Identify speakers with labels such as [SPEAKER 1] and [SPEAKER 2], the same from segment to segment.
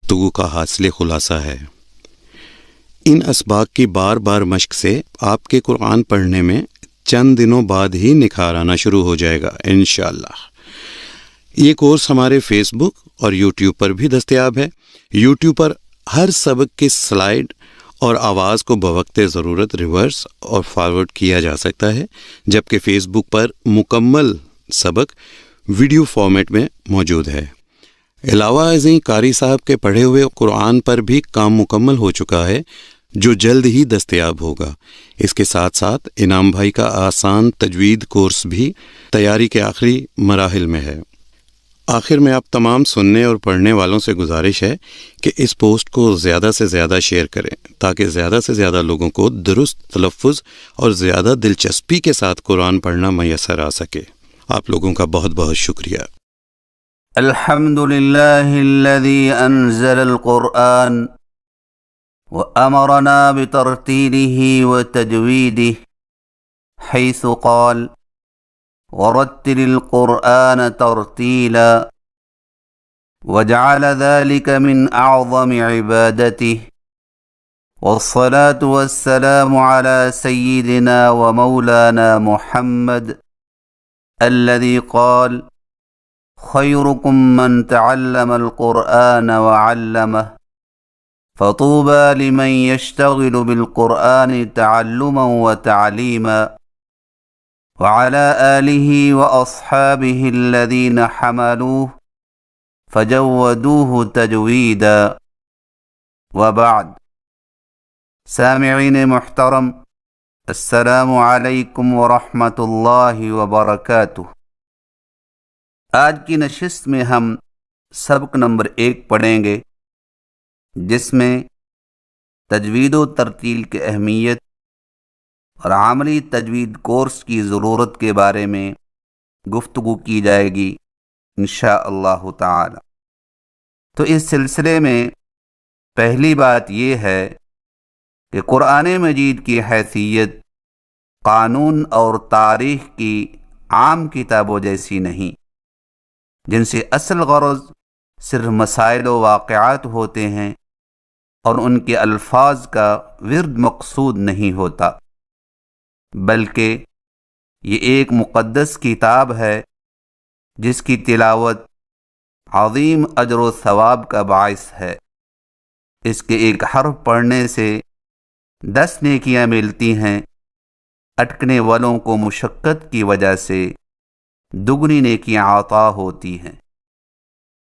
[SPEAKER 1] گفتگو کا حاصل خلاصہ ہے۔ ان اسباق کی بار بار مشق سے آپ کے قرآن پڑھنے میں چند دنوں بعد ہی نکھار آنا شروع ہو جائے گا انشاءاللہ۔ یہ کورس ہمارے فیس بک اور یوٹیوب پر بھی دستیاب ہے۔ یوٹیوب پر ہر سبق کی سلائیڈ اور آواز کو بوقت ضرورت ریورس اور فارورڈ کیا جا سکتا ہے، جبکہ فیس بک پر مکمل سبق ویڈیو فارمیٹ میں موجود ہے۔ علاوہ ازیں قاری صاحب کے پڑھے ہوئے قرآن پر بھی کام مکمل ہو چکا ہے، جو جلد ہی دستیاب ہوگا۔ اس کے ساتھ ساتھ انعام بھائی کا آسان تجوید کورس بھی تیاری کے آخری مراحل میں ہے۔ آخر میں آپ تمام سننے اور پڑھنے والوں سے گزارش ہے کہ اس پوسٹ کو زیادہ سے زیادہ شیئر کریں تاکہ زیادہ سے زیادہ لوگوں کو درست تلفظ اور زیادہ دلچسپی کے ساتھ قرآن پڑھنا میسر آ سکے۔ آپ لوگوں کا بہت بہت شکریہ۔
[SPEAKER 2] الحمد للہ الذی انزل القرآن وأمرنا بترتیلہ وتجویدہ حیث قال ورتل القرآن ترتیلا وجعل ذلك من أعظم عبادته والصلاة والسلام على سيدنا ومولانا محمد الذي قال خيركم من تعلم القرآن وعلمه فطوبى لمن يشتغل بالقرآن تعلما وتعليما وعلى آله وأصحابه الذين حملوه فجودوه تجويدا وبعد۔ سامعین محترم، السلام علیکم ورحمۃ اللہ وبرکاتہ۔ آج کی نشست میں ہم سبق نمبر 1 پڑھیں گے، جس میں تجوید و ترتیل کی اہمیت اور عملی تجوید کورس کی ضرورت کے بارے میں گفتگو کی جائے گی انشاءاللہ تعالی۔ تو اس سلسلے میں پہلی بات یہ ہے کہ قرآن مجید کی حیثیت قانون اور تاریخ کی عام کتابوں جیسی نہیں، جن سے اصل غرض صرف مسائل و واقعات ہوتے ہیں اور ان کے الفاظ کا ورد مقصود نہیں ہوتا، بلکہ یہ ایک مقدس کتاب ہے جس کی تلاوت عظیم اجر و ثواب کا باعث ہے۔ اس کے ایک حرف پڑھنے سے 10 نیکیاں ملتی ہیں، اٹکنے والوں کو مشقت کی وجہ سے دگنی نیکیاں عطا ہوتی ہیں،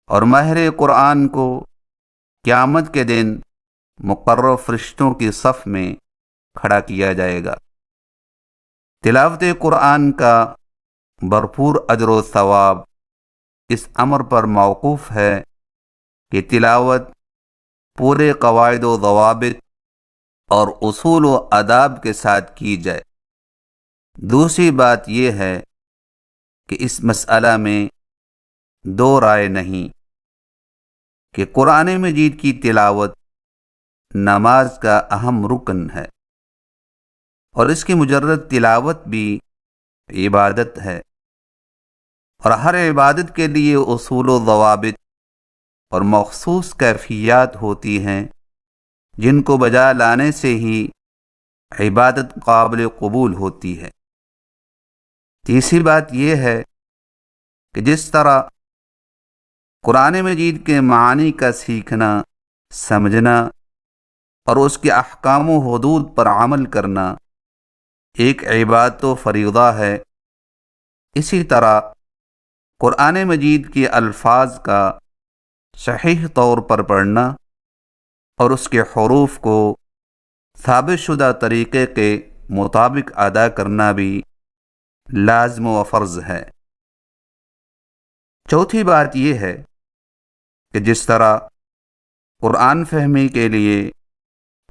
[SPEAKER 2] اور ماہر قرآن کو قیامت کے دن مقرر فرشتوں کی صف میں کھڑا کیا جائے گا۔ تلاوت قرآن کا بھرپور اجر و ثواب اس امر پر موقوف ہے کہ تلاوت پورے قواعد و ضوابط اور اصول و آداب کے ساتھ کی جائے۔ دوسری بات یہ ہے کہ اس مسئلہ میں دو رائے نہیں کہ قرآن مجید کی تلاوت نماز کا اہم رکن ہے، اور اس کی مجرد تلاوت بھی عبادت ہے، اور ہر عبادت کے لیے اصول و ضوابط اور مخصوص کیفیات ہوتی ہیں جن کو بجا لانے سے ہی عبادت قابل قبول ہوتی ہے۔ تیسری بات یہ ہے کہ جس طرح قرآن مجید کے معانی کا سیکھنا، سمجھنا اور اس کے احکام و حدود پر عمل کرنا ایک عبادت و فریضہ ہے، اسی طرح قرآن مجید کے الفاظ کا صحیح طور پر پڑھنا اور اس کے حروف کو ثابت شدہ طریقے کے مطابق ادا کرنا بھی لازم و فرض ہے۔ چوتھی بات یہ ہے کہ جس طرح قرآن فہمی کے لیے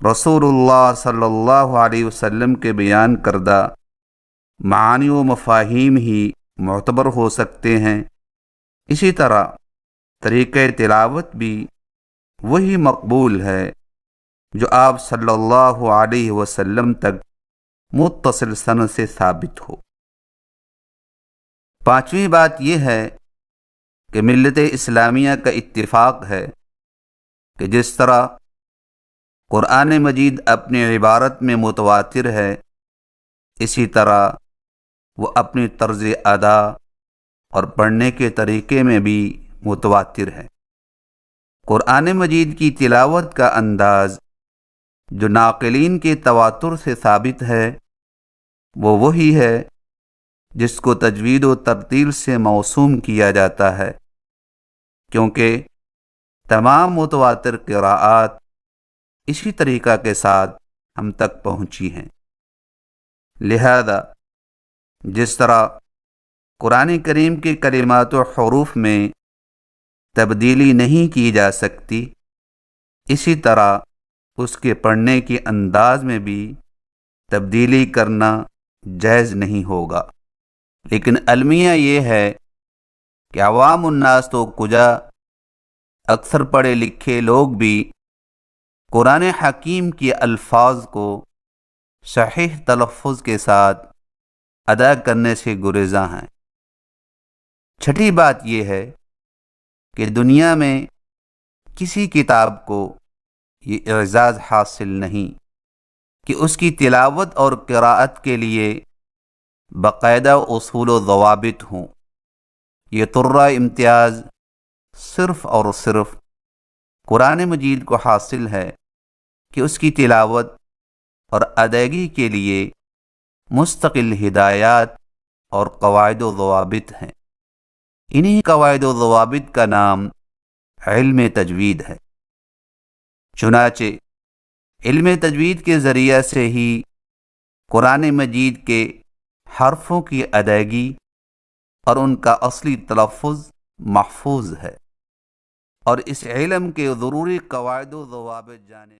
[SPEAKER 2] رسول اللہ صلی اللہ علیہ وسلم کے بیان کردہ معانی و مفاہیم ہی معتبر ہو سکتے ہیں، اسی طرح طریقہ تلاوت بھی وہی مقبول ہے جو آپ صلی اللہ علیہ وسلم تک متصل سند سے ثابت ہو۔ پانچویں بات یہ ہے کہ ملت اسلامیہ کا اتفاق ہے کہ جس طرح قرآن مجید اپنی عبارت میں متواتر ہے، اسی طرح وہ اپنی طرز ادا اور پڑھنے کے طریقے میں بھی متواتر ہے۔ قرآن مجید کی تلاوت کا انداز جو ناقلین کے تواتر سے ثابت ہے، وہ وہی ہے جس کو تجوید و ترتیل سے موسوم کیا جاتا ہے، کیونکہ تمام متواتر قراءات اسی طریقہ کے ساتھ ہم تک پہنچی ہیں۔ لہذا جس طرح قرآن کریم کے کلمات و حروف میں تبدیلی نہیں کی جا سکتی، اسی طرح اس کے پڑھنے کے انداز میں بھی تبدیلی کرنا جائز نہیں ہوگا۔ لیکن المیہ یہ ہے کہ عوام الناس تو کجا، اکثر پڑھے لکھے لوگ بھی قرآن حکیم کے الفاظ کو صحیح تلفظ کے ساتھ ادا کرنے سے گریزاں ہیں۔ چھٹی بات یہ ہے کہ دنیا میں کسی کتاب کو یہ اعزاز حاصل نہیں کہ اس کی تلاوت اور قراءت کے لیے باقاعدہ اصول و ضوابط ہوں۔ یہ طرہ امتیاز صرف اور صرف قرآن مجید کو حاصل ہے کہ اس کی تلاوت اور ادائیگی کے لیے مستقل ہدایات اور قواعد و ضوابط ہیں۔ انہی قواعد و ضوابط کا نام علم تجوید ہے۔ چنانچہ علم تجوید کے ذریعہ سے ہی قرآن مجید کے حرفوں کی ادائیگی اور ان کا اصلی تلفظ محفوظ ہے، اور اس علم کے ضروری قواعد و ضوابط جانے